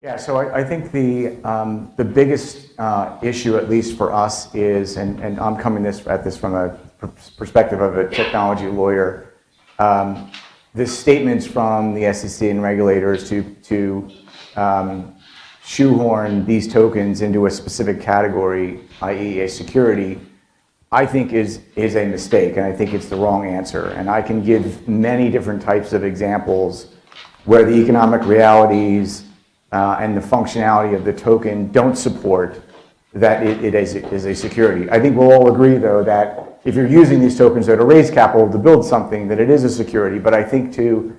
Yeah, so I think the biggest issue, at least for us, is, and I'm coming at this from a perspective of a technology lawyer, the statements from the SEC and regulators to shoehorn these tokens into a specific category, i.e. a security, I think is a mistake, and I think it's the wrong answer. And I can give many different types of examples where the economic realities and the functionality of the token don't support that it is a security. I think we'll all agree, though, that if you're using these tokens to raise capital to build something, that it is a security. But I think, too,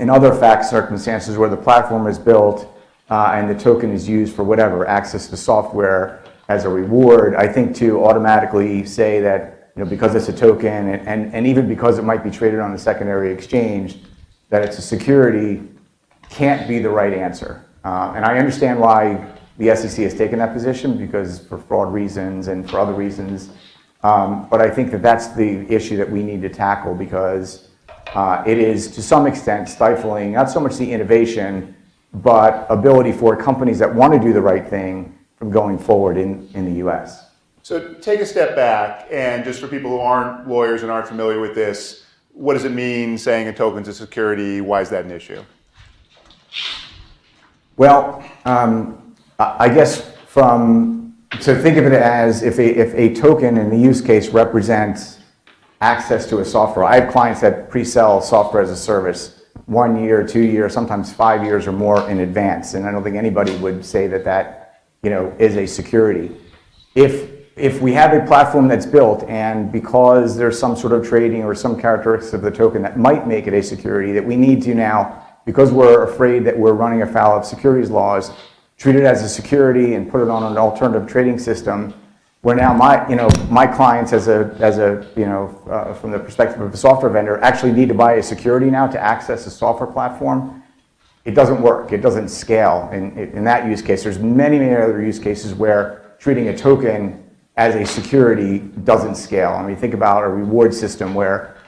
in other fact circumstances where the platform is built and the token is used for whatever, access to software as a reward, I think to automatically say that, because it's a token and even because it might be traded on a secondary exchange, that it's a security can't be the right answer. And I understand why the SEC has taken that position, because for fraud reasons and for other reasons. But I think that that's the issue that we need to tackle, because it is to some extent stifling not so much the innovation, but ability for companies that want to do the right thing from going forward in the US. So take a step back, and just for people who aren't lawyers and aren't familiar with this, what does it mean saying a token's a security? Why is that an issue? Well, I guess so think of it as if a token in the use case represents access to a software. I have clients that pre-sell software as a service 1 year, 2 years, sometimes 5 years or more in advance, and I don't think anybody would say that is a security. If we have a platform that's built, and because there's some sort of trading or some characteristics of the token that might make it a security, that we need to now, because we're afraid that we're running afoul of securities laws, treat it as a security and put it on an alternative trading system, where now my clients from the perspective of a software vendor actually need to buy a security now to access a software platform. It doesn't work. It doesn't scale in that use case. There's many, many other use cases where treating a token as a security doesn't scale. I mean, think about a reward system where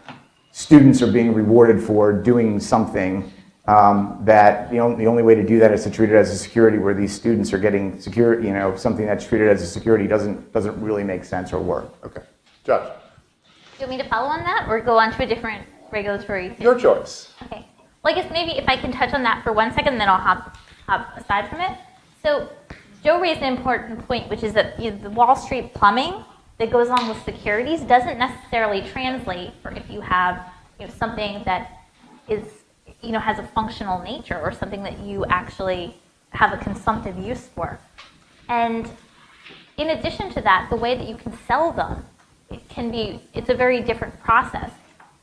students are being rewarded for doing something that the only way to do that is to treat it as a security, where these students are getting security, something that's treated as a security doesn't really make sense or work. Okay. Josh. Do you want me to follow on that or go on to a different regulatory thing? Your choice. Okay. Well, I guess maybe if I can touch on that for 1 second, then I'll hop aside from it. So Joe raised an important point, which is that the Wall Street plumbing that goes along with securities doesn't necessarily translate for if you have something that is has a functional nature, or something that you actually have a consumptive use for. And in addition to that, the way that you can sell them, it's a very different process.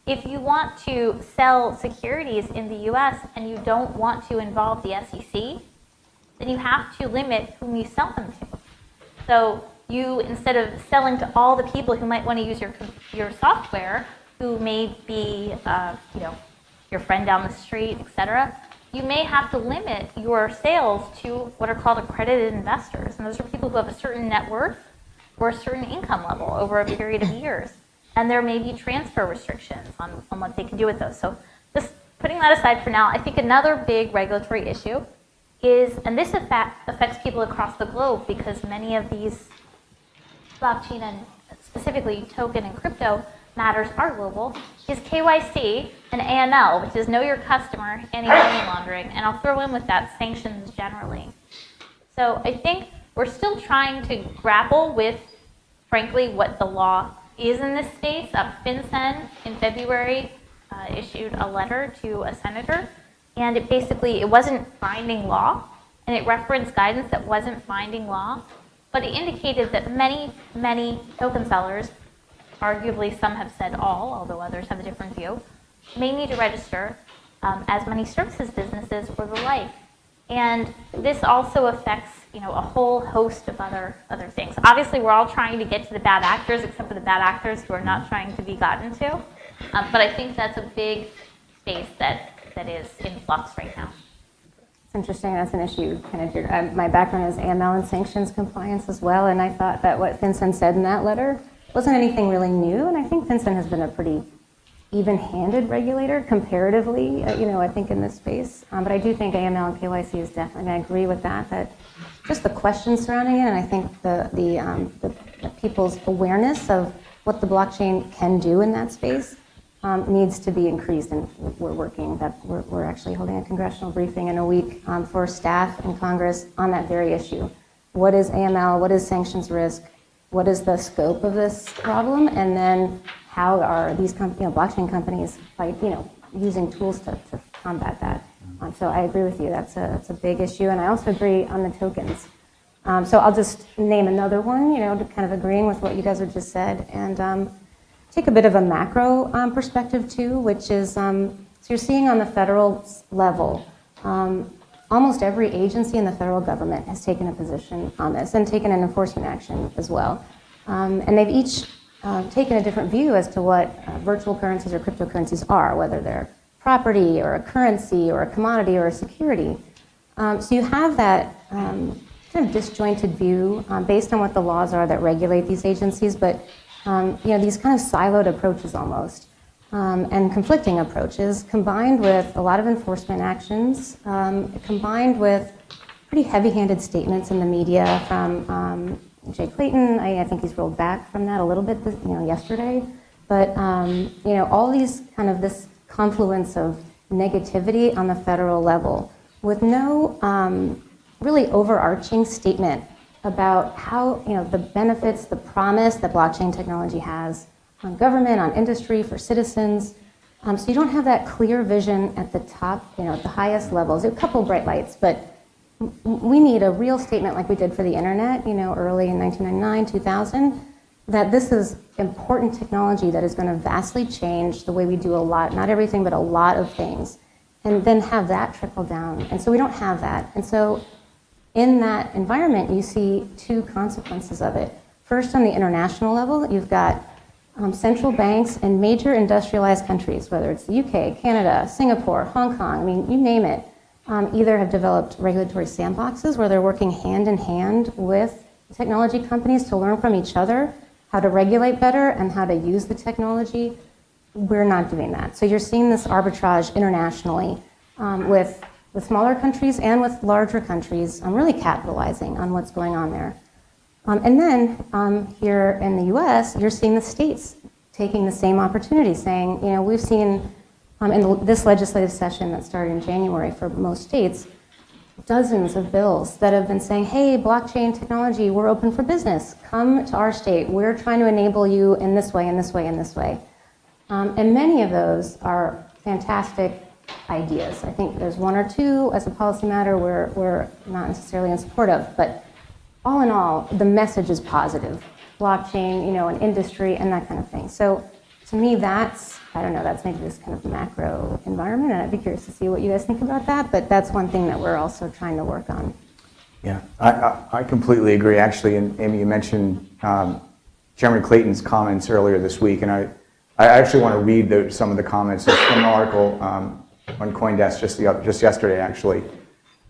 If you want to sell securities in the US and you don't want to involve the SEC, then you have to limit whom you sell them to. So you, instead of selling to all the people who might want to use your software, who may be your friend down the street, etc., you may have to limit your sales to what are called accredited investors. And those are people who have a certain net worth or a certain income level over a period of years. And there may be transfer restrictions on what they can do with those. So just putting that aside for now, I think another big regulatory issue is, and this affects people across the globe, because many of these blockchain and specifically token and crypto matters are global, is KYC and AML, which is know your customer, anti-money laundering, and I'll throw in with that sanctions generally. So I think we're still trying to grapple with, frankly, what the law is in this space. FinCEN in February issued a letter to a senator, and it wasn't binding law, and it referenced guidance that wasn't binding law, but it indicated that many, many token sellers, arguably some have said all, although others have a different view, may need to register as money services businesses or the like. And this also affects, a whole host of other things. Obviously, we're all trying to get to the bad actors, except for the bad actors who are not trying to be gotten to. But I think that's a big space that is in flux right now. It's interesting. That's an issue. My background is AML and sanctions compliance as well, and I thought that what FinCEN said in that letter wasn't anything really new. And I think FinCEN has been a pretty even-handed regulator comparatively, I think in this space. But I do think AML and KYC is definitely, I agree with that just the questions surrounding it, and I think the people's awareness of what the blockchain can do in that space needs to be increased, and we're actually holding a congressional briefing in a week for staff in Congress on that very issue. What is AML? What is sanctions risk? What is the scope of this problem? And then how are these blockchain companies using tools to combat that? So I agree with you. That's a big issue, and I also agree on the tokens. So I'll just name another one, kind of agreeing with what you guys have just said, and take a bit of a macro perspective too, which is, so you're seeing on the federal level, almost every agency in the federal government has taken a position on this and taken an enforcement action as well. And they've each taken a different view as to what virtual currencies or cryptocurrencies are, whether they're property or a currency or a commodity or a security. So you have that kind of disjointed view based on what the laws are that regulate these agencies, but these kind of siloed approaches almost, and conflicting approaches, combined with a lot of enforcement actions, combined with pretty heavy-handed statements in the media from Jay Clayton. I think he's rolled back from that a little bit yesterday. But all these kind of this confluence of negativity on the federal level with no really overarching statement about how the benefits, the promise that blockchain technology has on government, on industry, for citizens. So you don't have that clear vision at the top, at the highest levels. A couple bright lights, but we need a real statement like we did for the internet, early in 1999, 2000, that this is important technology that is going to vastly change the way we do a lot, not everything, but a lot of things, and then have that trickle down. And so we don't have that. And so in that environment, you see two consequences of it. First, on the international level, you've got central banks in major industrialized countries, whether it's the UK, Canada, Singapore, Hong Kong, you name it, either have developed regulatory sandboxes where they're working hand in hand with technology companies to learn from each other how to regulate better and how to use the technology. We're not doing that. So you're seeing this arbitrage internationally with smaller countries and with larger countries really capitalizing on what's going on there. And then here in the US, you're seeing the states taking the same opportunity, saying, we've seen in this legislative session that started in January for most states, dozens of bills that have been saying, hey, blockchain technology, we're open for business. Come to our state. We're trying to enable you in this way, in this way, in this way. And many of those are fantastic ideas. I think there's one or two as a policy matter we're not necessarily in support of, but all in all, the message is positive. Blockchain, an industry, and that kind of thing. So to me, that's maybe this kind of macro environment, and I'd be curious to see what you guys think about that, but that's one thing that we're also trying to work on. Yeah, I completely agree, actually, and Amy, you mentioned Jeremy Clayton's comments earlier this week, and I actually want to read some of the comments from an article on CoinDesk just yesterday, actually.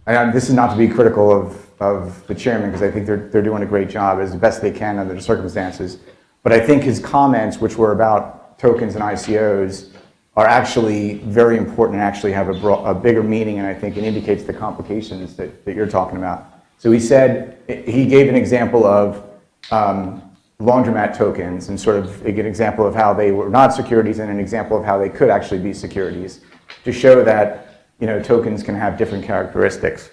And this is not to be critical of the chairman, because I think they're doing a great job as best they can under the circumstances. But I think his comments, which were about tokens and ICOs, are actually very important and actually have a bigger meaning, and I think it indicates the complications that you're talking about. So he gave an example of laundromat tokens and sort of an example of how they were not securities and an example of how they could actually be securities to show that tokens can have different characteristics.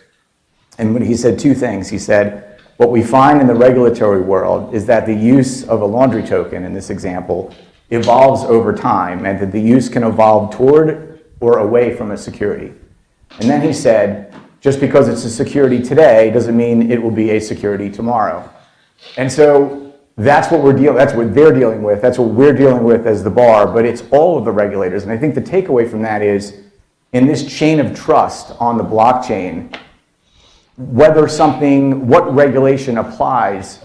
And when he said two things, he said, what we find in the regulatory world is that the use of a laundry token, in this example, evolves over time, and that the use can evolve toward or away from a security. And then he said, just because it's a security today doesn't mean it will be a security tomorrow. And so that's what they're dealing with, that's what we're dealing with as the bar, but it's all of the regulators. And I think the takeaway from that is, in this chain of trust on the blockchain, what regulation applies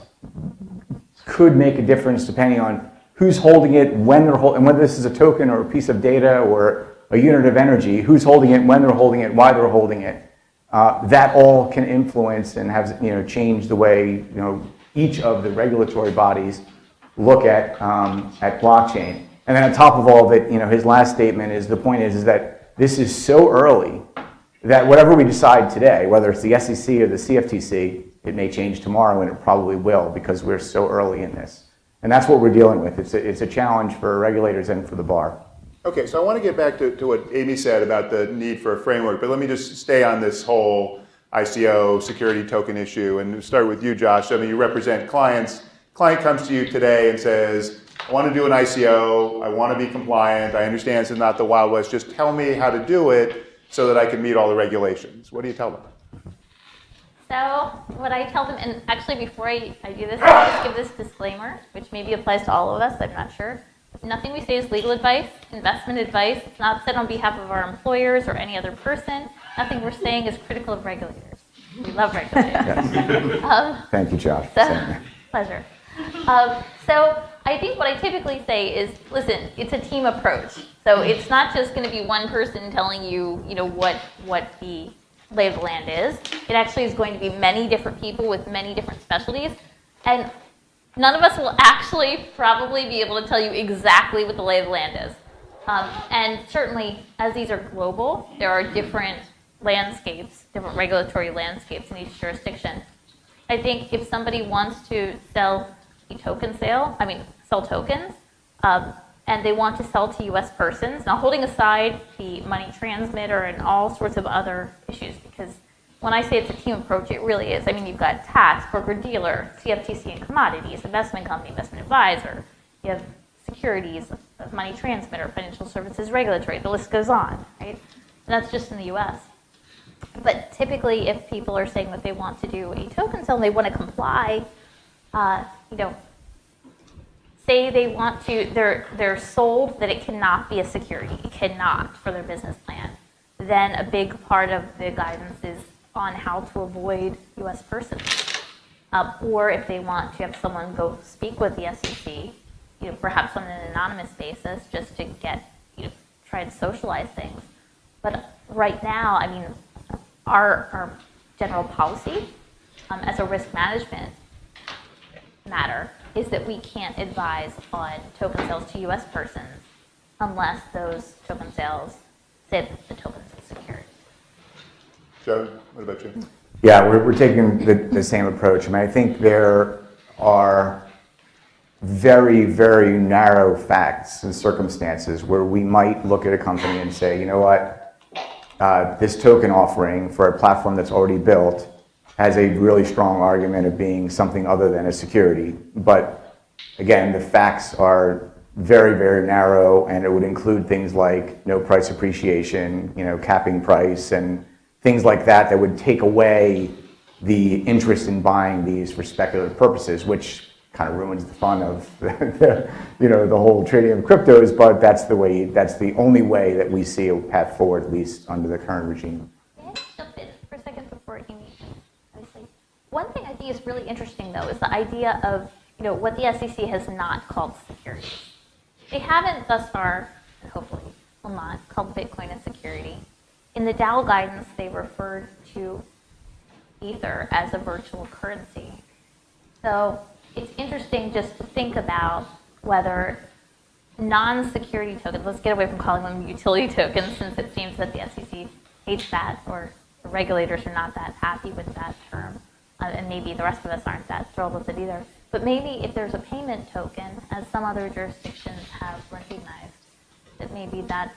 could make a difference depending on who's holding it, when they're holding, and whether this is a token or a piece of data or a unit of energy, who's holding it, when they're holding it, why they're holding it. That all can influence and have change the way each of the regulatory bodies look at blockchain. And then on top of all of it, his last statement is, the point is that this is so early that whatever we decide today, whether it's the SEC or the CFTC, it may change tomorrow, and it probably will, because we're so early in this. And that's what we're dealing with. It's a challenge for regulators and for the bar. Okay, so I want to get back to what Amy said about the need for a framework, but let me just stay on this whole ICO security token issue and start with you, Josh. I mean, you represent clients. Client comes to you today and says, I want to do an ICO, I want to be compliant, I understand this is not the Wild West, just tell me how to do it so that I can meet all the regulations. What do you tell them? So what I tell them, and actually before I do this, I'll just give this disclaimer, which maybe applies to all of us, I'm not sure. Nothing we say is legal advice, investment advice. It's not said on behalf of our employers or any other person. Nothing we're saying is critical of regulators. We love regulators. Yes. Thank you, Josh. Pleasure. So I think what I typically say is, listen, it's a team approach. So it's not just going to be one person telling you, what the lay of the land is. It actually is going to be many different people with many different specialties. And none of us will actually probably be able to tell you exactly what the lay of the land is. And certainly, as these are global, there are different landscapes, different regulatory landscapes in each jurisdiction. I think if somebody wants to sell sell tokens, and they want to sell to U.S. persons, now holding aside the money transmitter and all sorts of other issues, because when I say it's a team approach, it really is. I mean, you've got tax, broker-dealer, CFTC and commodities, investment company, investment advisor. You have securities, money transmitter, financial services regulatory. The list goes on, right? And that's just in the U.S. But typically, if people are saying that they want to do a token sale and they want to comply, say they want to, they're sold that it cannot be a security. It cannot for their business plan. Then a big part of the guidance is on how to avoid U.S. persons. Or if they want to have someone go speak with the SEC, perhaps on an anonymous basis, just to try and socialize things. But right now, I mean, our general policy as a risk management matter is that we can't advise on token sales to U.S. persons unless those token sales say that the tokens are secured. Joe, what about you? Yeah, we're taking the same approach. I mean, I think there are very, very narrow facts and circumstances where we might look at a company and say, you know what, this token offering for a platform that's already built has a really strong argument of being something other than a security. But again, the facts are very, very narrow, and it would include things like no price appreciation, capping price, and things like that that would take away the interest in buying these for speculative purposes, which kind of ruins the fun of the whole trading of cryptos. But that's the only way that we see a path forward, at least under the current regime. Can I jump in for a second before Amy? Obviously, one thing I think is really interesting though is the idea of what the SEC has not called securities. They haven't thus far, and hopefully will not, called Bitcoin a security. In the DAO guidance, they referred to Ether as a virtual currency. So it's interesting just to think about whether non-security tokens, let's get away from calling them utility tokens, since it seems that the SEC hates that, or the regulators are not that happy with that term, and maybe the rest of us aren't that thrilled with it either. But maybe if there's a payment token, as some other jurisdictions have recognized, that maybe that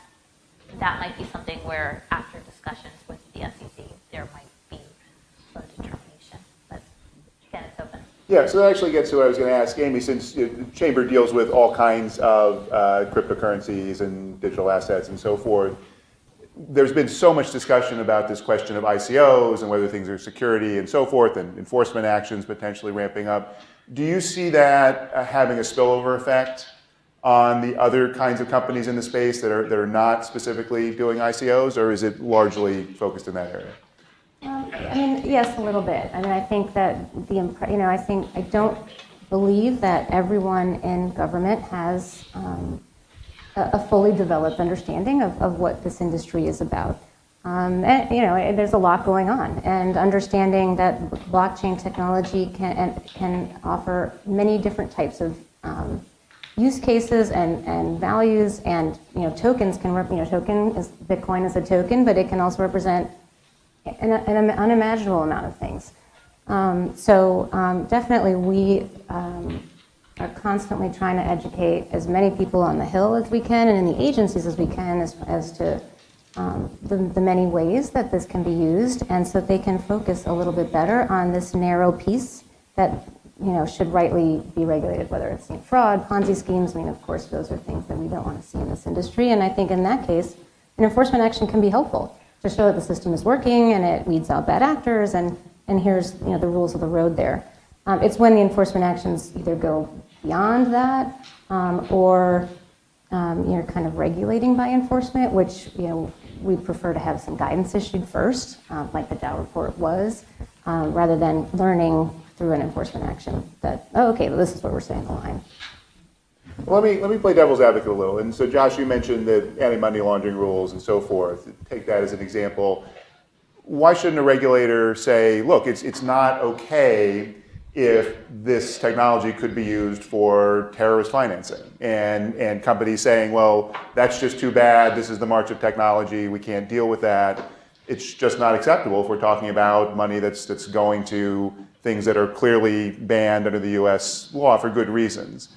might be something where, after discussions with the SEC, there might be some determination. But again, it's open. Yeah, so that actually gets to what I was going to ask Amy, since the Chamber deals with all kinds of cryptocurrencies and digital assets and so forth. There's been so much discussion about this question of ICOs and whether things are security and so forth, and enforcement actions potentially ramping up. Do you see that having a spillover effect on the other kinds of companies in the space that are not specifically doing ICOs, or is it largely focused in that area? I mean, yes, a little bit. I mean, I think that I don't believe that everyone in government has a fully developed understanding of what this industry is about. And, there's a lot going on, and understanding that blockchain technology can offer many different types of use cases and values, and tokens can Bitcoin is a token, but it can also represent an unimaginable amount of things. Definitely we are constantly trying to educate as many people on the Hill as we can and in the agencies as we can as to the many ways that this can be used, and so that they can focus a little bit better on this narrow piece that should rightly be regulated, whether it's fraud, Ponzi schemes. I mean, of course, those are things that we don't want to see in this industry. And I think in that case, an enforcement action can be helpful to show that the system is working and it weeds out bad actors, and here's the rules of the road there. It's when the enforcement actions either go beyond that or you're kind of regulating by enforcement, which we prefer to have some guidance issued first, like the Dow report was, rather than learning through an enforcement action that, oh, okay, well, this is what we're saying in the line. Well, let me play devil's advocate a little. And so, Josh, you mentioned the anti-money laundering rules and so forth. Take that as an example. Why shouldn't a regulator say, look, it's not okay if this technology could be used for terrorist financing, and companies saying, well, that's just too bad, this is the march of technology, we can't deal with that. It's just not acceptable if we're talking about money that's going to things that are clearly banned under the US law for good reasons.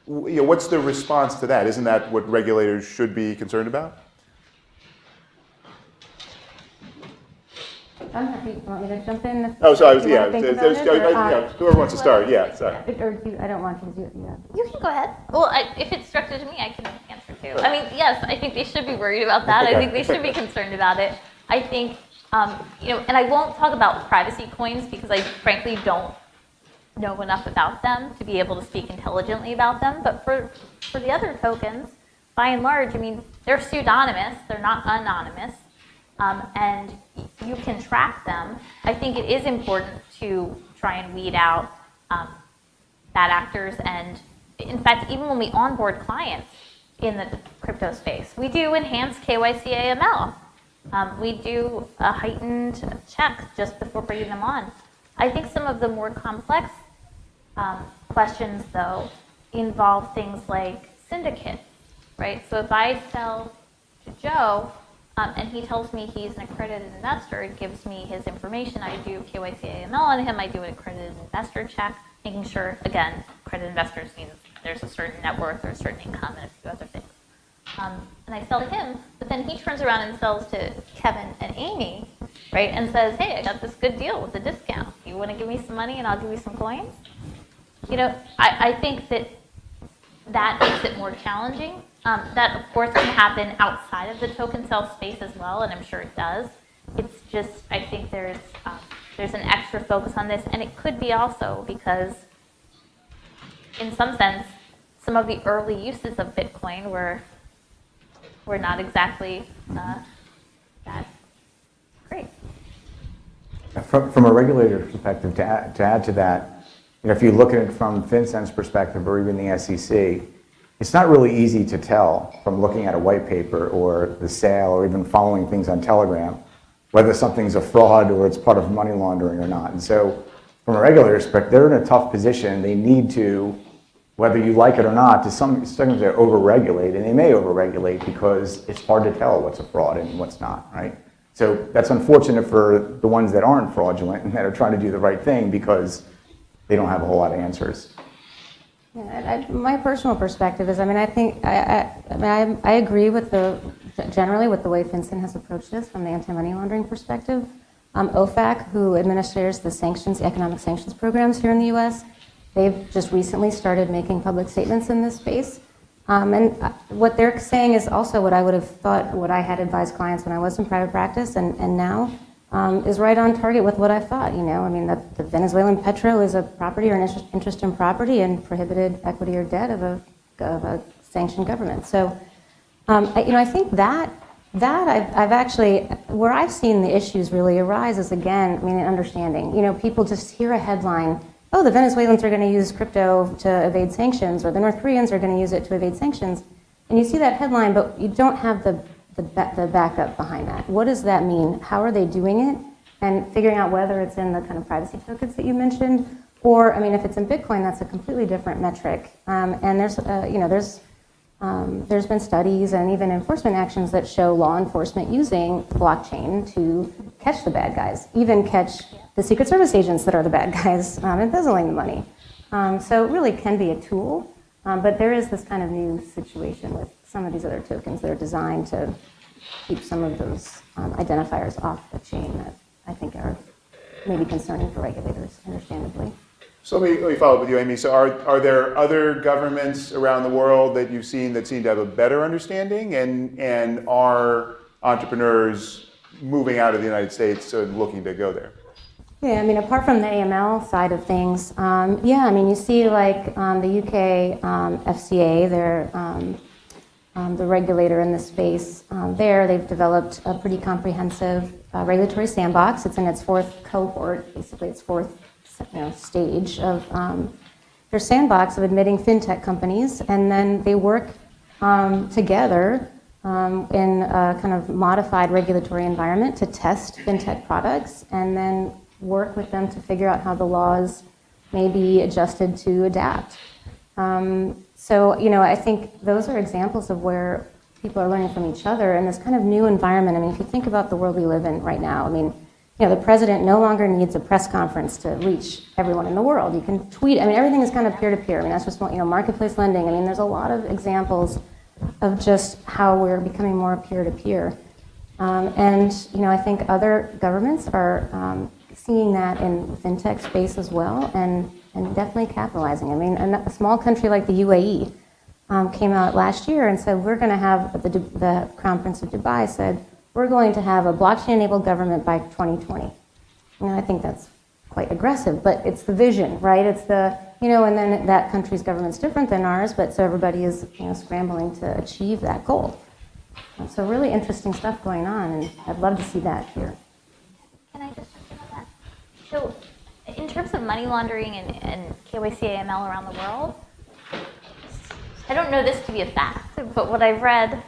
What's the response to that? Isn't that what regulators should be concerned about? I'm happy. You want me to jump in? Oh, so whoever wants to start, yeah, sorry. I don't want you to do it. Yeah. You can go ahead. Well, if it's directed to me, I can answer too. I mean, yes, I think they should be worried about that. I think they should be concerned about it. I think, and I won't talk about privacy coins because I frankly don't know enough about them to be able to speak intelligently about them. But for the other tokens, by and large, I mean, they're pseudonymous. They're not anonymous. And you can track them. I think it is important to try and weed out bad actors. And in fact, even when we onboard clients in the crypto space, we do enhanced KYC AML. We do a heightened check just before bringing them on. I think some of the more complex questions, though, involve things like syndicates, right? So if I sell to Joe, and he tells me he's an accredited investor, it gives me his information. I do KYC AML on him. I do an accredited investor check, making sure, again, accredited investors means there's a certain net worth or a certain income and a few other things. And I sell to him, but then he turns around and sells to Kevin and Amy, right, and says, hey, I got this good deal with a discount. You want to give me some money and I'll give you some coins? I think that makes it more challenging. That, of course, can happen outside of the token sale space as well, and I'm sure it does. It's just, I think there's an extra focus on this, and it could be also because, in some sense, some of the early uses of Bitcoin were not exactly that great. From a regulator's perspective, to add to that, if you look at it from FinCEN's perspective or even the SEC, it's not really easy to tell from looking at a white paper or the sale or even following things on Telegram whether something's a fraud or it's part of money laundering or not. And so from a regulator's perspective, they're in a tough position. They need to, whether you like it or not, to some extent they overregulate, and they may overregulate because it's hard to tell what's a fraud and what's not, right? So that's unfortunate for the ones that aren't fraudulent and that are trying to do the right thing because they don't have a whole lot of answers. Yeah, my personal perspective is, I think I agree with generally with the way FinCEN has approached this from the anti-money laundering perspective. OFAC, who administers the economic sanctions programs here in the U.S., they've just recently started making public statements in this space. And what they're saying is also what I would have thought, what I had advised clients when I was in private practice, and now is right on target with what I thought. That the Venezuelan petro is a property or an interest in property and prohibited equity or debt of a sanctioned government. So, I think that I've actually, where I've seen the issues really arise is, again, an understanding. People just hear a headline, oh, the Venezuelans are going to use crypto to evade sanctions, or the North Koreans are going to use it to evade sanctions. And you see that headline, but you don't have the backup behind that. What does that mean? How are they doing it? And figuring out whether it's in the kind of privacy tokens that you mentioned, Or, I mean, if it's in Bitcoin, that's a completely different metric. And there's been studies and even enforcement actions that show law enforcement using blockchain to catch the bad guys, even catch the Secret Service agents that are the bad guys embezzling the money. So it really can be a tool, but there is this kind of new situation with some of these other tokens that are designed to keep some of those identifiers off the chain that I think are maybe concerning for regulators, understandably. So let me follow up with you, Amy. So are there other governments around the world that you've seen that seem to have a better understanding, and are entrepreneurs moving out of the United States and looking to go there? Yeah, I mean, apart from the AML side of things, yeah, I mean, you see like the UK FCA, they're the regulator in this space. They've developed a pretty comprehensive regulatory sandbox. It's in its fourth cohort, basically its fourth stage of their sandbox of admitting fintech companies, and then they work together in a kind of modified regulatory environment to test fintech products, and then work with them to figure out how the laws may be adjusted to adapt. So, I think those are examples of where people are learning from each other in this kind of new environment. I mean, if you think about the world we live in right now, I mean, the president no longer needs a press conference to reach everyone in the world. You can tweet. I mean, everything is kind of peer-to-peer. I mean, that's just, marketplace lending. I mean, there's a lot of examples of just how we're becoming more peer-to-peer. And, I think other governments are seeing that in the fintech space as well, and definitely capitalizing. I mean, a small country like the UAE came out last year and said, we're going to have, the Crown Prince of Dubai said, we're going to have a blockchain-enabled government by 2020. I think that's quite aggressive, but it's the vision, right? It's the, and then that country's government's different than ours, but so everybody is, scrambling to achieve that goal. So really interesting stuff going on, and I'd love to see that here. Can I just jump in on that? So in terms of money laundering and KYC AML around the world, I don't know this to be a fact, but what I've read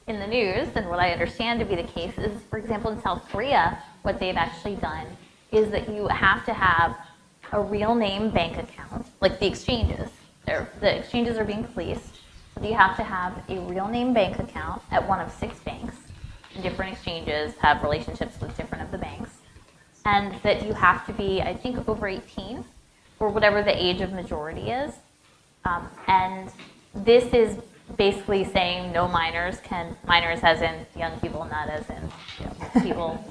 in the news and what I understand to be the case is, for example, in South Korea, what they've actually done is that you have to have a real name bank account, like the exchanges. The exchanges are being policed, so you have to have a real name bank account at one of 6 banks. And different exchanges have relationships with different of the banks. And that you have to be, I think, over 18, or whatever the age of majority is. And this is basically saying no minors as in young people, not as in people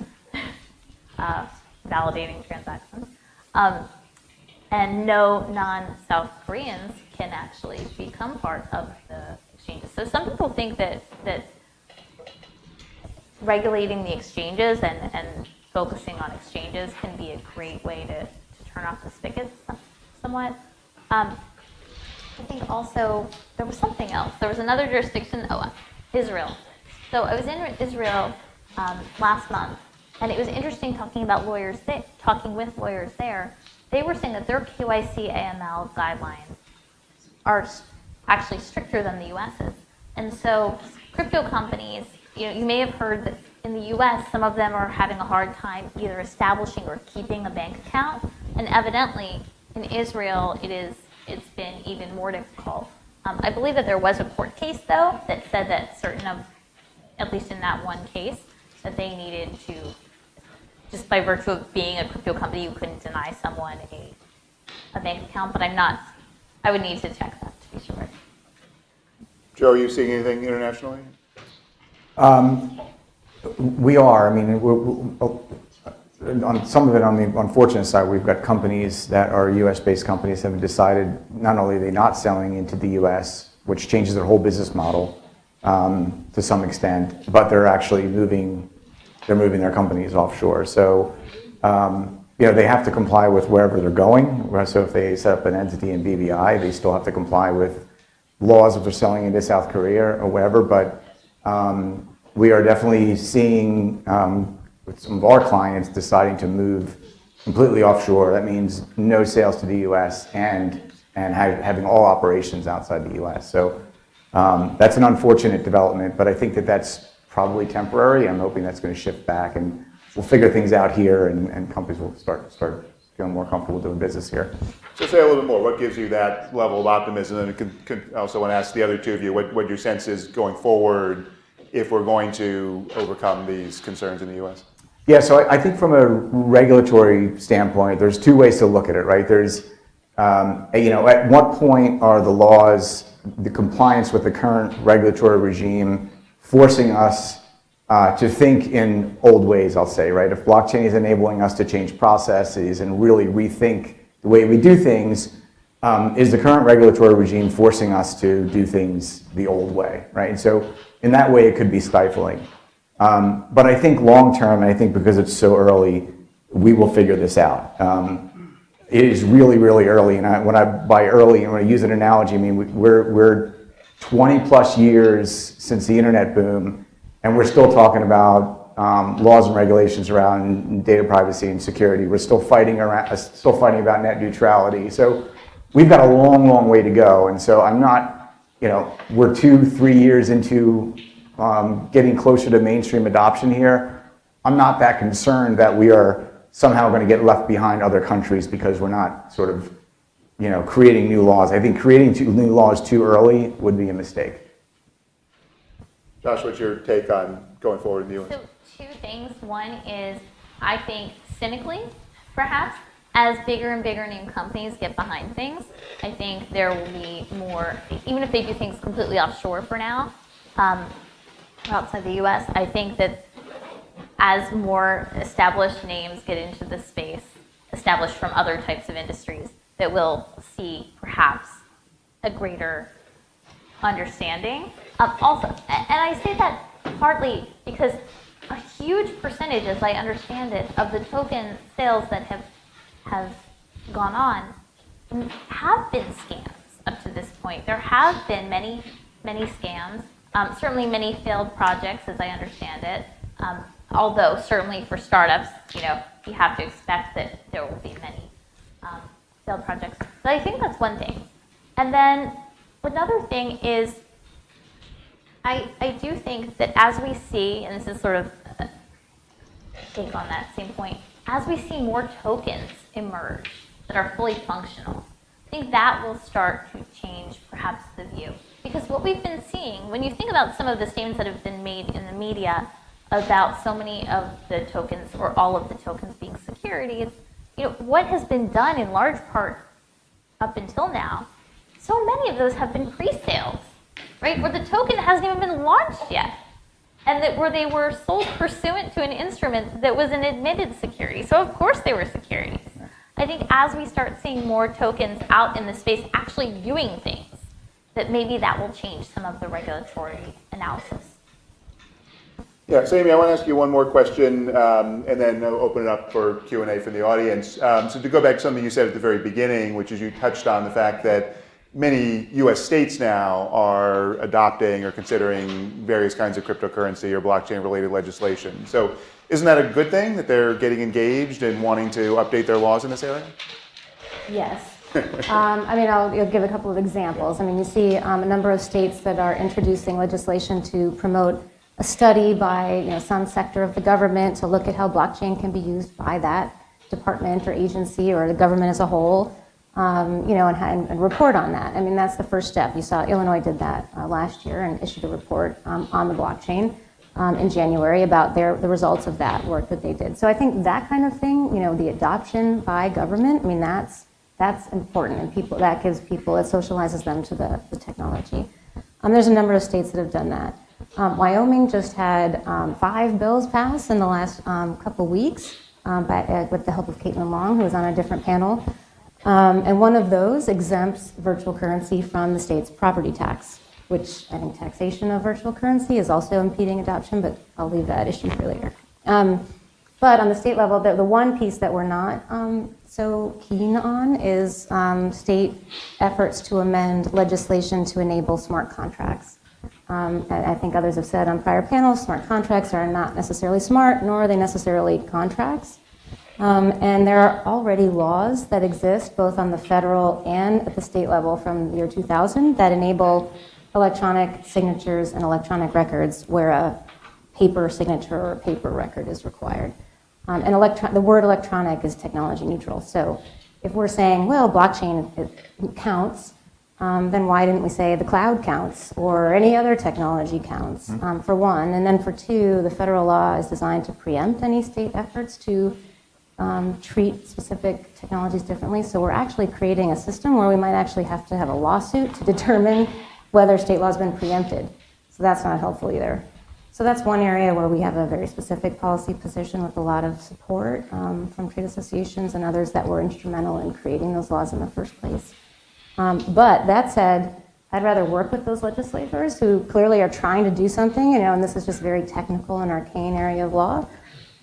validating transactions. And no non-South Koreans can actually become part of the exchanges. So some people think that regulating the exchanges and focusing on exchanges can be a great way to turn off the spigots somewhat. I think also there was something else. There was another jurisdiction, Israel. So I was in Israel last month, and it was interesting talking with lawyers there. They were saying that their KYC AML guidelines are actually stricter than the US's. And so crypto companies, you may have heard that in the US, some of them are having a hard time either establishing or keeping a bank account. And evidently, in Israel, it's been even more difficult. I believe that there was a court case, though, that said that at least in that one case, that they needed to, just by virtue of being a crypto company, you couldn't deny someone a bank account, but I would need to check that to be sure. Joe, are you seeing anything internationally? We are. I mean, on some of it, on the unfortunate side, we've got companies that are U.S.-based companies that have decided not only are they not selling into the U.S., which changes their whole business model to some extent, but they're actually moving their companies offshore. So, they have to comply with wherever they're going. So if they set up an entity in BVI, they still have to comply with laws if they're selling into South Korea or wherever. But we are definitely seeing with some of our clients deciding to move completely offshore. That means no sales to the U.S. and having all operations outside the U.S. So that's an unfortunate development, but I think that's probably temporary. I'm hoping that's going to shift back, and we'll figure things out here, and companies will start feel more comfortable doing business here. So say a little bit more. What gives you that level of optimism? And I also want to ask the other two of you what your sense is going forward if we're going to overcome these concerns in the U.S. Yeah, so I think from a regulatory standpoint, there's two ways to look at it, right? There's, at what point are the laws, the compliance with the current regulatory regime, forcing us to think in old ways, I'll say, right? If blockchain is enabling us to change processes and really rethink the way we do things, is the current regulatory regime forcing us to do things the old way, right? And so in that way, it could be stifling. But I think long term, and I think because it's so early, we will figure this out. It is really, really early, and by early, and when I use an analogy, I mean we're 20 plus years since the internet boom, and we're still talking about laws and regulations around data privacy and security. We're still fighting about net neutrality. So we've got a long, long way to go. And so I'm not, we're 2-3 years into getting closer to mainstream adoption here. I'm not that concerned that we are somehow going to get left behind other countries because we're not sort of, creating new laws. I think creating new laws too early would be a mistake. Josh, what's your take on going forward in the U.S.? So two things. One is, I think cynically, perhaps, as bigger and bigger name companies get behind things, I think there will be more, even if they do things completely offshore for now, outside the U.S., I think that as more established names get into the space, established from other types of industries, that we'll see perhaps a greater understanding. Also, and I say that partly because a huge percentage, as I understand it, of the token sales that have gone on have been scams up to this point. There have been many scams, certainly many failed projects, as I understand it. Although certainly for startups, you have to expect that there will be many failed projects. So I think that's one thing. And then another thing is, I do think that as we see, and this is sort of a take on that same point, as we see more tokens emerge that are fully functional, I think that will start to change perhaps the view. Because what we've been seeing, when you think about some of the statements that have been made in the media about so many of the tokens, or all of the tokens being securities, what has been done in large part up until now, so many of those have been pre-sales, right? Where the token hasn't even been launched yet. And where they were sold pursuant to an instrument that was an admitted security. So of course they were securities. I think as we start seeing more tokens out in the space actually doing things, that maybe that will change some of the regulatory analysis. Yeah, so Amy, I want to ask you one more question, and then I'll open it up for Q&A from the audience. So to go back to something you said at the very beginning, which is you touched on the fact that many U.S. states now are adopting or considering various kinds of cryptocurrency or blockchain-related legislation. So isn't that a good thing, that they're getting engaged and wanting to update their laws in this area? Yes. I'll give a couple of examples. You see a number of states that are introducing legislation to promote a study by some sector of the government to look at how blockchain can be used by that department or agency or the government as a whole, and report on that. That's the first step. You saw Illinois did that last year and issued a report on the blockchain in January about the results of that work that they did. So I think that kind of thing, the adoption by government, that's important, and that socializes them to the technology. There's a number of states that have done that. Wyoming just had 5 bills pass in the last couple weeks with the help of Klayman Long, who was on a different panel. And one of those exempts virtual currency from the state's property tax, which I think taxation of virtual currency is also impeding adoption, but I'll leave that issue for later. But on the state level, the one piece that we're not so keen on is state efforts to amend legislation to enable smart contracts. I think others have said on prior panels, smart contracts are not necessarily smart, nor are they necessarily contracts. And there are already laws that exist both on the federal and at the state level from the year 2000 that enable electronic signatures and electronic records where a paper signature or a paper record is required. The word electronic is technology neutral. So if we're saying, well, blockchain counts, then why didn't we say the cloud counts or any other technology counts, for one? And then for two, the federal law is designed to preempt any state efforts to treat specific technologies differently. So we're actually creating a system where we might actually have to have a lawsuit to determine whether state law has been preempted. So that's not helpful either. So that's one area where we have a very specific policy position with a lot of support from trade associations and others that were instrumental in creating those laws in the first place. But that said, I'd rather work with those legislators who clearly are trying to do something, and this is just very technical and arcane area of law,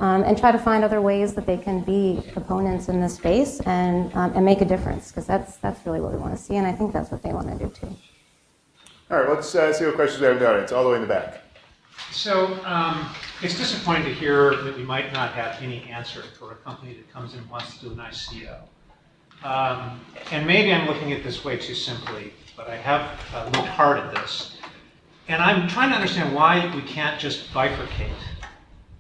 and try to find other ways that they can be proponents in this space and make a difference, because that's really what we want to see, and I think that's what they want to do too. All right, let's see what questions we have in the audience, all the way in the back. So it's disappointing to hear that we might not have any answer for a company that comes in and wants to do an ICO. And maybe I'm looking at this way too simply, but I have looked hard at this. And I'm trying to understand why we can't just bifurcate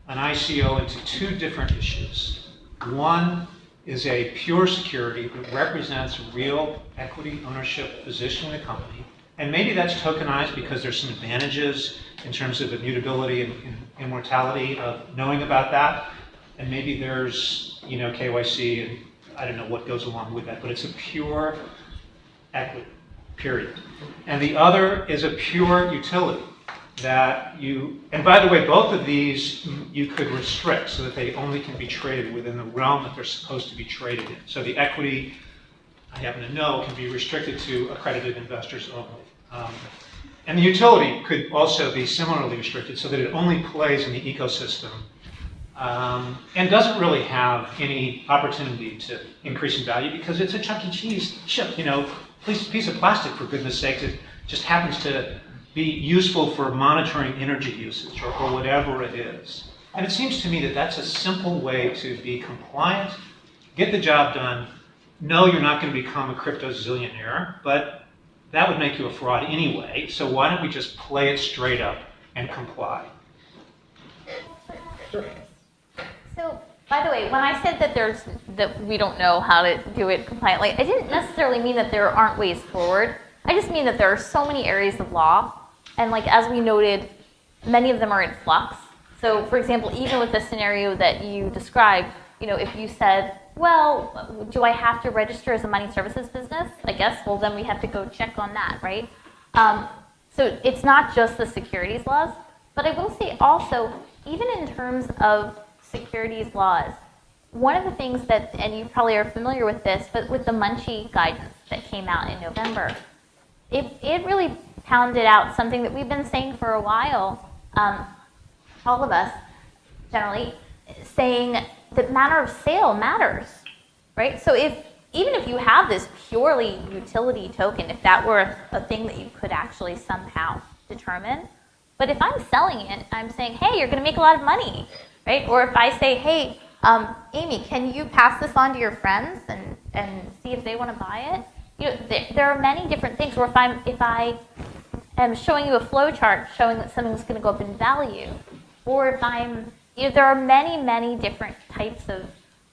an ICO into two different issues. One is a pure security that represents real equity ownership position in the company. And maybe that's tokenized because there's some advantages in terms of immutability and immortality of knowing about that. And maybe there's, KYC and I don't know what goes along with that, but it's a pure equity, period. And the other is a pure utility that and by the way, both of these you could restrict so that they only can be traded within the realm that they're supposed to be traded in. So the equity, I happen to know, can be restricted to accredited investors only. And the utility could also be similarly restricted so that it only plays in the ecosystem and doesn't really have any opportunity to increase in value because it's a Chuck E. Cheese chip, piece of plastic, for goodness sakes. It just happens to be useful for monitoring energy usage or whatever it is. And it seems to me that that's a simple way to be compliant, get the job done. No, you're not going to become a crypto zillionaire, but that would make you a fraud anyway. So why don't we just play it straight up and comply? Sure. So, by the way, when I said that we don't know how to do it compliantly, I didn't necessarily mean that there aren't ways forward. I just mean that there are so many areas of law, and as we noted, many of them are in flux. So, for example, even with the scenario that you described, if you said, well, do I have to register as a money services business? I guess, well, then we have to go check on that, right? So it's not just the securities laws, but I will say also, even in terms of securities laws, one of the things that, and you probably are familiar with this, but with the Munchie guidance that came out in November, it really pounded out something that we've been saying for a while, all of us generally, saying that manner of sale matters, right? So even if you have this purely utility token, if that were a thing that you could actually somehow determine, but if I'm selling it, I'm saying, hey, you're going to make a lot of money, right? Or if I say, hey, Amy, can you pass this on to your friends and see if they want to buy it? There are many different things. Or if I am showing you a flow chart showing that something's going to go up in value, or if I'm there are many, many different types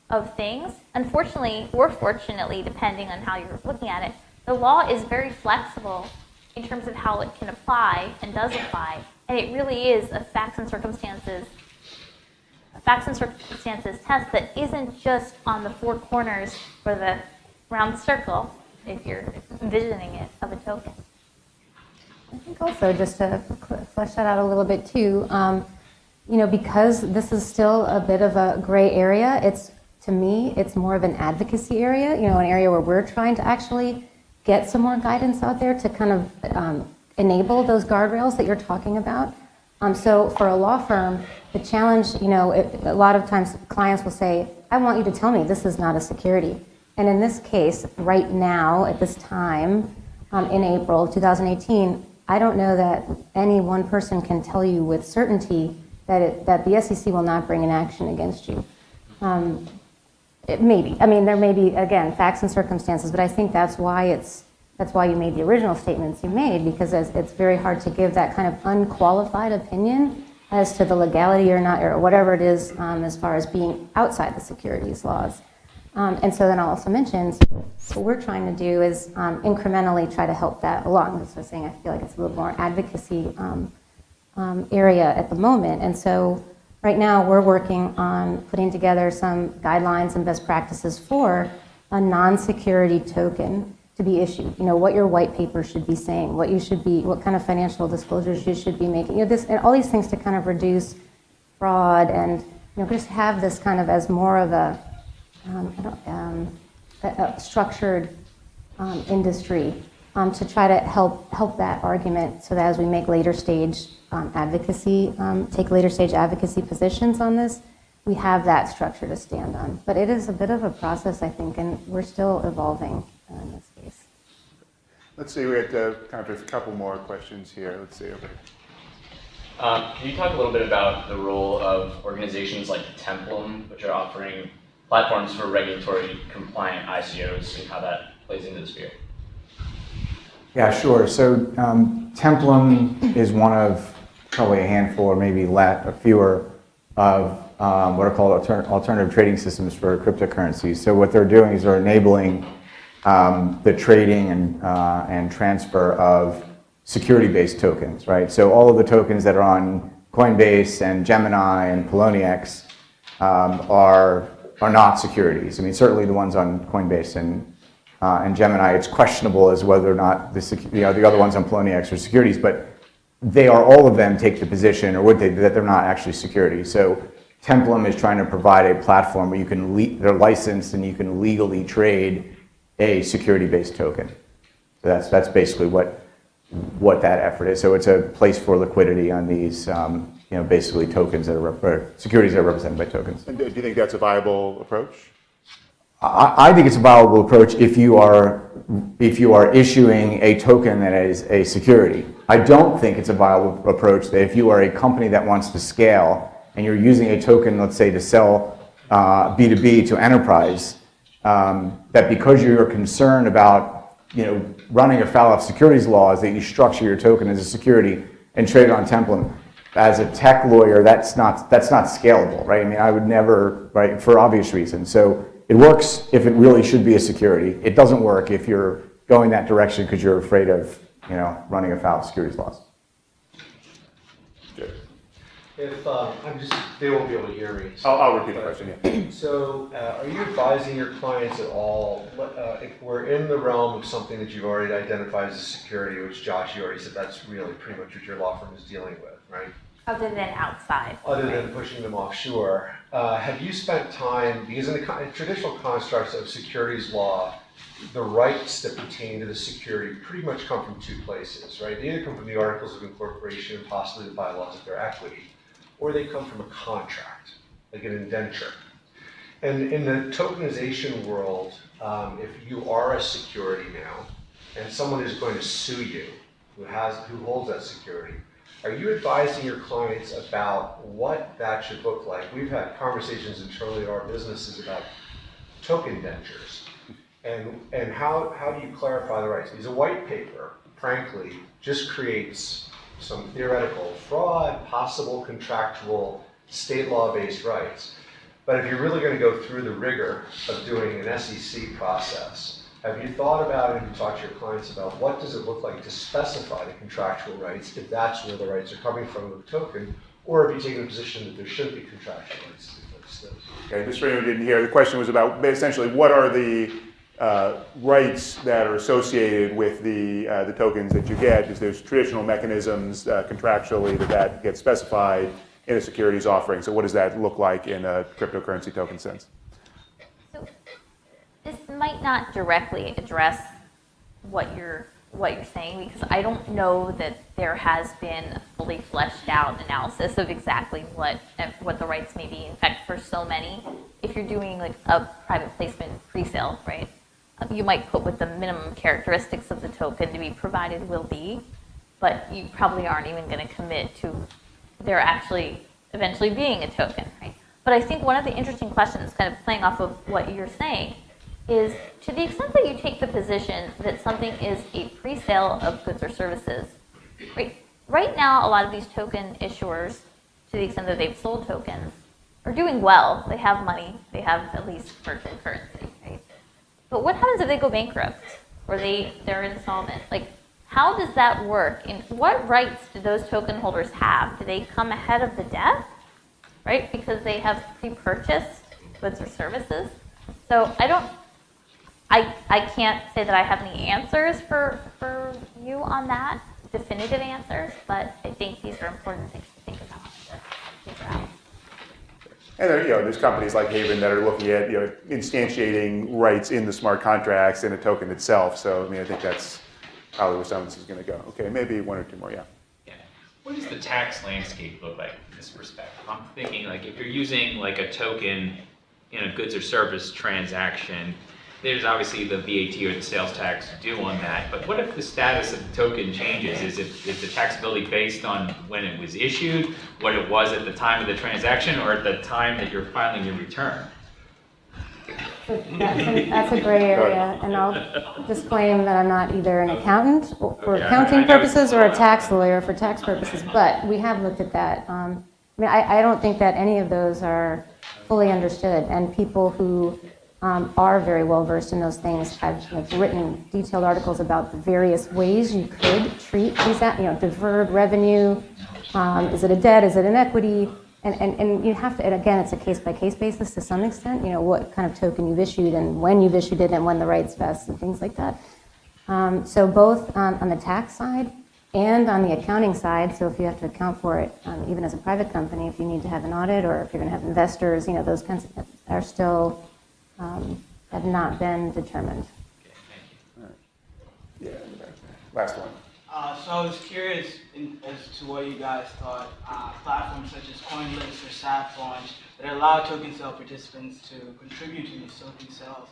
of things. Unfortunately, or fortunately, depending on how you're looking at it, the law is very flexible in terms of how it can apply and does apply. And it really is a facts and circumstances test that isn't just on the four corners or the round circle, if you're envisioning it, of a token. I think also, just to flesh that out a little bit too, because this is still a bit of a gray area, to me, it's more of an advocacy area, an area where we're trying to actually get some more guidance out there to kind of enable those guardrails that you're talking about. So for a law firm, the challenge, a lot of times clients will say, I want you to tell me this is not a security. And in this case, right now, at this time, in April of 2018, I don't know that any one person can tell you with certainty that the SEC will not bring an action against you. It may be. There may be, again, facts and circumstances, but I think that's why you made the original statements you made, because it's very hard to give that kind of unqualified opinion as to the legality or not, or whatever it is, as far as being outside the securities laws. And so then I'll also mention, what we're trying to do is incrementally try to help that along. That's what I was saying, I feel like it's a little more advocacy area at the moment. And so right now we're working on putting together some guidelines and best practices for a non-security token to be issued. You know, what your white paper should be saying, what you should be, what kind of financial disclosures you should be making. You know, this and all these things to kind of reduce fraud and just have this kind of as more of a structured industry to try to help that argument, so that as we make later stage advocacy, take later stage advocacy positions on this, we have that structure to stand on. But it is a bit of a process, I think, and we're still evolving in this space. Let's see, we had time for a couple more questions here. Let's see over here. Can you talk a little bit about the role of organizations like Templum, which are offering platforms for regulatory compliant ICOs, and how that plays into the sphere? Yeah, sure. So Templum is one of probably a handful, or maybe fewer, of what are called alternative trading systems for cryptocurrencies. So what they're doing is they're enabling the trading and transfer of security-based tokens, right? So all of the tokens that are on Coinbase and Gemini and Poloniex are not securities. I mean, certainly the ones on Coinbase and Gemini, it's questionable as whether or not the other ones on Poloniex are securities, but all of them take the position, or would they, that they're not actually securities. So Templum is trying to provide a platform where they're licensed and you can legally trade a security-based token. So that's basically what that effort is. So it's a place for liquidity on these, basically tokens that are securities that are represented by tokens. And do you think that's a viable approach? I think it's a viable approach if you are issuing a token that is a security. I don't think it's a viable approach that if you are a company that wants to scale and you're using a token, let's say, to sell B2B to enterprise, that because you're concerned about running afoul of securities laws, that you structure your token as a security and trade it on Templum. As a tech lawyer, that's not scalable, right? I mean, I would never, right, for obvious reasons. So it works if it really should be a security. It doesn't work if you're going that direction because you're afraid of, running afoul of securities laws. Good. If they won't be able to hear me. I'll repeat the question, yeah. So, are you advising your clients at all, if we're in the realm of something that you've already identified as a security, which Josh, you already said that's really pretty much what your law firm is dealing with, right? Other than outside. Other than pushing them offshore. Have you spent time, because in the traditional constructs of securities law, the rights that pertain to the security pretty much come from two places, right? They either come from the Articles of Incorporation and possibly the bylaws of their equity, or they come from a contract, like an indenture. And in the tokenization world, if you are a security now, and someone is going to sue you, who holds that security, are you advising your clients about what that should look like? We've had conversations internally at our businesses about token indentures, and how do you clarify the rights? Because a white paper, frankly, just creates some theoretical fraud, possible contractual, state law-based rights. But if you're really going to go through the rigor of doing an SEC process, have you thought about it and talked to your clients about what does it look like to specify the contractual rights, if that's where the rights are coming from with the token, or have you taken a position that there shouldn't be contractual rights? Okay, just for anyone who didn't hear, the question was about essentially what are the rights that are associated with the tokens that you get, because there's traditional mechanisms contractually that gets specified in a securities offering. So what does that look like in a cryptocurrency token sense? So this might not directly address what you're saying, because I don't know that there has been a fully fleshed out analysis of exactly what the rights may be. In fact, for so many, if you're doing like a private placement pre-sale, right, you might put what the minimum characteristics of the token to be provided will be, but you probably aren't even going to commit to there actually eventually being a token, right? But I think one of the interesting questions, kind of playing off of what you're saying, is to the extent that you take the position that something is a pre-sale of goods or services, right now a lot of these token issuers to the extent that they've sold tokens, are doing well. They have money. They have at least virtual currency, right? But what happens if they go bankrupt or they're insolvent? Like, how does that work? And what rights do those token holders have? Do they come ahead of the debt, right? Because they have pre-purchased goods or services. So I can't say that I have any answers for you on that, definitive answers, but I think these are important things to think about. Figure out. And there's companies like Haven that are looking at instantiating rights in the smart contracts in a token itself. So I think that's probably where some of this is going to go. Okay, maybe one or two more. Yeah. What does the tax landscape look like from this perspective? I'm thinking like if you're using like a token in a goods or service transaction, there's obviously the VAT or the sales tax due on that. But what if the status of the token changes? Is the taxability based on when it was issued, what it was at the time of the transaction, or at the time that you're filing your return? That's a gray area, and I'll disclaim that I'm not either an accountant for accounting purposes or a tax lawyer for tax purposes, but we have looked at that. I don't think that any of those are fully understood, and people who are very well versed in those things have written detailed articles about the various ways you could treat these, deferred revenue. Is it a debt? Is it an equity? And you have to, and again, it's a case-by-case basis to some extent, what kind of token you've issued and when you've issued it and when the rights vest and things like that. So both on the tax side and on the accounting side, so if you have to account for it, even as a private company, if you need to have an audit or if you're going to have investors, those kinds of are still, have not been determined. Yeah. Last one. So I was curious as to what you guys thought platforms such as CoinList or Safflaunch that allow token sale participants to contribute to these token sales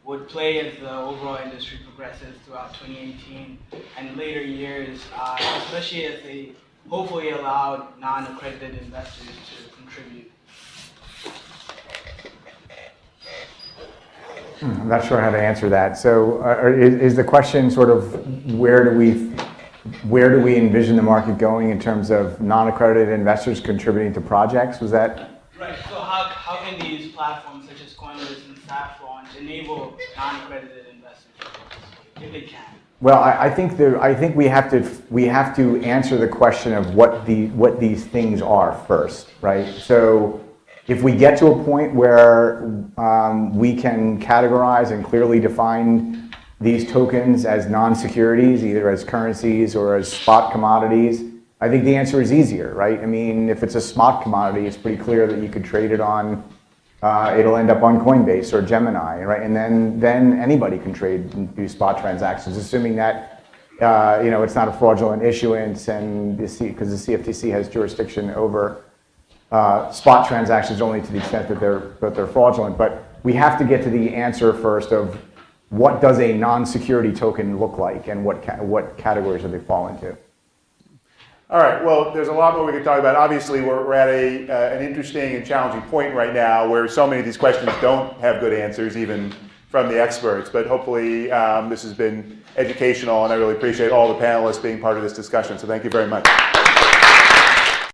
would play as the overall industry progresses throughout 2018 and later years, especially as they hopefully allowed non-accredited investors to contribute. I'm not sure how to answer that. So is the question sort of where do we envision the market going in terms of non-accredited investors contributing to projects? Was that? Right. So how can these platforms such as CoinList and Safflaunch enable non-accredited investors, if they can? Well, I think we have to answer the question of what these things are first, right? So if we get to a point where we can categorize and clearly define these tokens as non-securities, either as currencies or as spot commodities, I think the answer is easier, right? I mean, if it's a spot commodity, it's pretty clear that you could trade it on, it'll end up on Coinbase or Gemini, right? And then anybody can trade and do spot transactions, assuming that it's not a fraudulent issuance, and because the CFTC has jurisdiction over spot transactions only to the extent that they're fraudulent. But we have to get to the answer first of what does a non-security token look like and what categories do they fall into. All right, well, there's a lot more we could talk about. Obviously, we're at an interesting and challenging point right now where so many of these questions don't have good answers, even from the experts. But hopefully, this has been educational, and I really appreciate all the panelists being part of this discussion. So thank you very much.